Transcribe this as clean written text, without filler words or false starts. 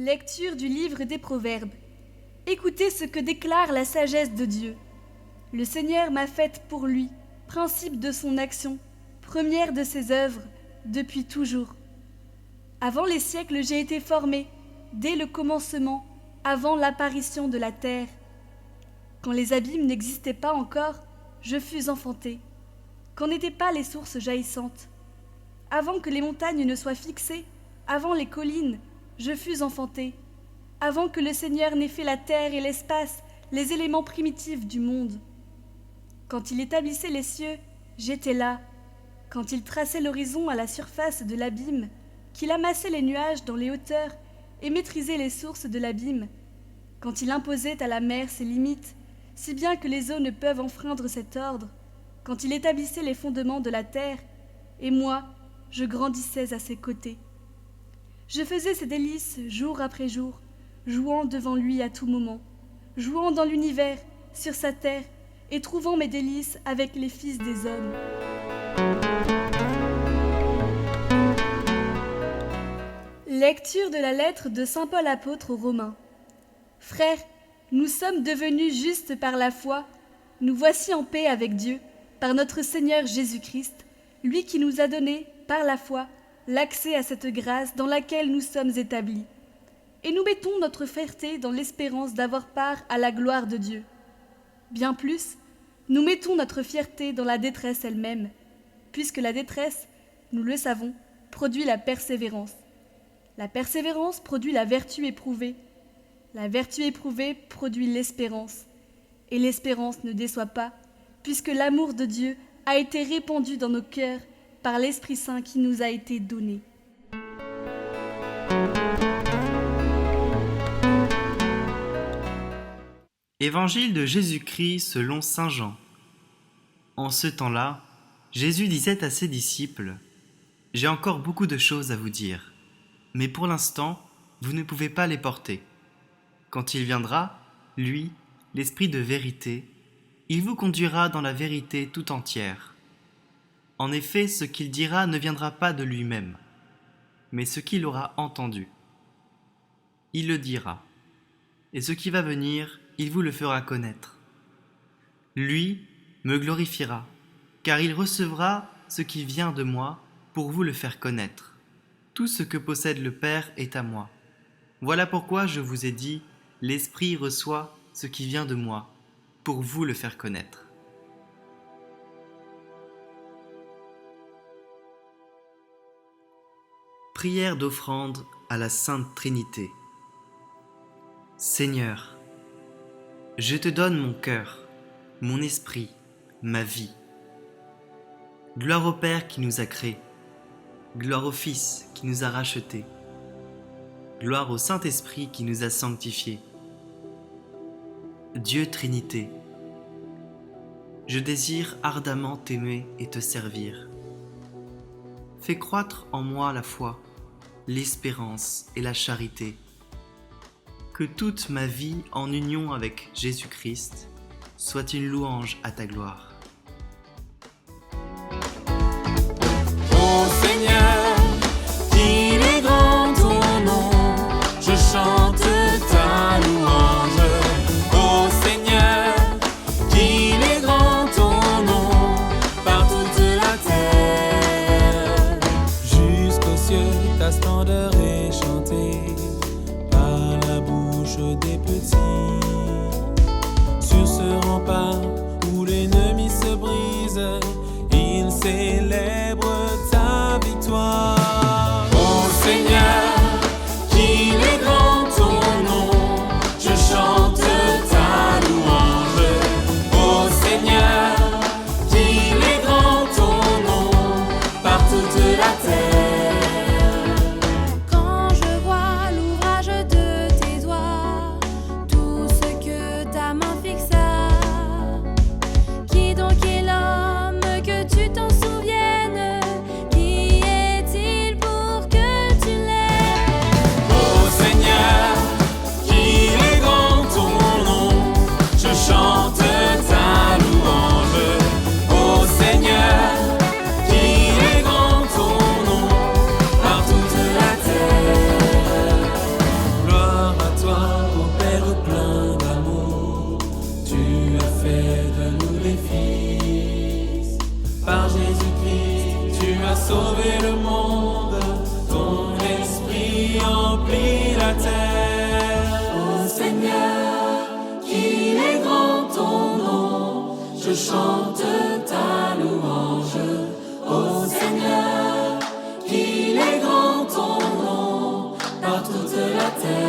Lecture du livre des Proverbes. Écoutez ce que déclare la sagesse de Dieu. Le Seigneur m'a faite pour lui, principe de son action, première de ses œuvres, depuis toujours. Avant les siècles j'ai été formé, dès le commencement, avant l'apparition de la terre. Quand les abîmes n'existaient pas encore, je fus enfanté. Quand n'étaient pas les sources jaillissantes. Avant que les montagnes ne soient fixées, avant les collines, je fus enfanté. Avant que le Seigneur n'ait fait la terre et l'espace, les éléments primitifs du monde. Quand il établissait les cieux, j'étais là. Quand il traçait l'horizon à la surface de l'abîme, qu'il amassait les nuages dans les hauteurs et maîtrisait les sources de l'abîme, quand il imposait à la mer ses limites, si bien que les eaux ne peuvent enfreindre cet ordre, quand il établissait les fondements de la terre, et moi, je grandissais à ses côtés. Je faisais ses délices jour après jour, jouant devant lui à tout moment, jouant dans l'univers, sur sa terre, et trouvant mes délices avec les fils des hommes. Lecture de la lettre de saint Paul apôtre aux Romains. Frères, nous sommes devenus justes par la foi, nous voici en paix avec Dieu, par notre Seigneur Jésus-Christ, lui qui nous a donné, par la foi, l'accès à cette grâce dans laquelle nous sommes établis. Et nous mettons notre fierté dans l'espérance d'avoir part à la gloire de Dieu. Bien plus, nous mettons notre fierté dans la détresse elle-même, puisque la détresse, nous le savons, produit la persévérance. La persévérance produit la vertu éprouvée. La vertu éprouvée produit l'espérance. Et l'espérance ne déçoit pas, puisque l'amour de Dieu a été répandu dans nos cœurs par l'Esprit Saint qui nous a été donné. Évangile de Jésus-Christ selon saint Jean. En ce temps-là, Jésus disait à ses disciples : « J'ai encore beaucoup de choses à vous dire, mais pour l'instant, vous ne pouvez pas les porter. Quand il viendra, lui, l'Esprit de vérité, il vous conduira dans la vérité tout entière. En effet, ce qu'il dira ne viendra pas de lui-même, mais ce qu'il aura entendu. Il le dira, et ce qui va venir, il vous le fera connaître. Lui me glorifiera, car il recevra ce qui vient de moi pour vous le faire connaître. Tout ce que possède le Père est à moi. Voilà pourquoi je vous ai dit, l'Esprit reçoit ce qui vient de moi pour vous le faire connaître. » Prière d'offrande à la Sainte Trinité. Seigneur, je te donne mon cœur, mon esprit, ma vie. Gloire au Père qui nous a créés, gloire au Fils qui nous a rachetés, gloire au Saint-Esprit qui nous a sanctifiés. Dieu Trinité, je désire ardemment t'aimer et te servir. Fais croître en moi la foi, l'espérance et la charité. Que toute ma vie en union avec Jésus-Christ soit une louange à ta gloire. Ô Seigneur, qu'il est grand ton nom, je chante ta louange. Ô Seigneur, qu'il est grand ton nom, par toute la terre. Jusqu'aux cieux, ta splendeur est chantée par la bouche des petits. Sur ce rempart où l'ennemi se brise, il célèbre ta victoire. Ô Seigneur, qu'il est grand ton nom, je chante ta louange. Ô Seigneur, qu'il est grand ton nom, par toute la terre. Quand je vois l'ouvrage de tes doigts, tout ce que ta main fixa, qui donc est l'homme que tu t'en souviennes? je chante ta louange, ô Seigneur, qu'il est grand ton nom par toute la terre.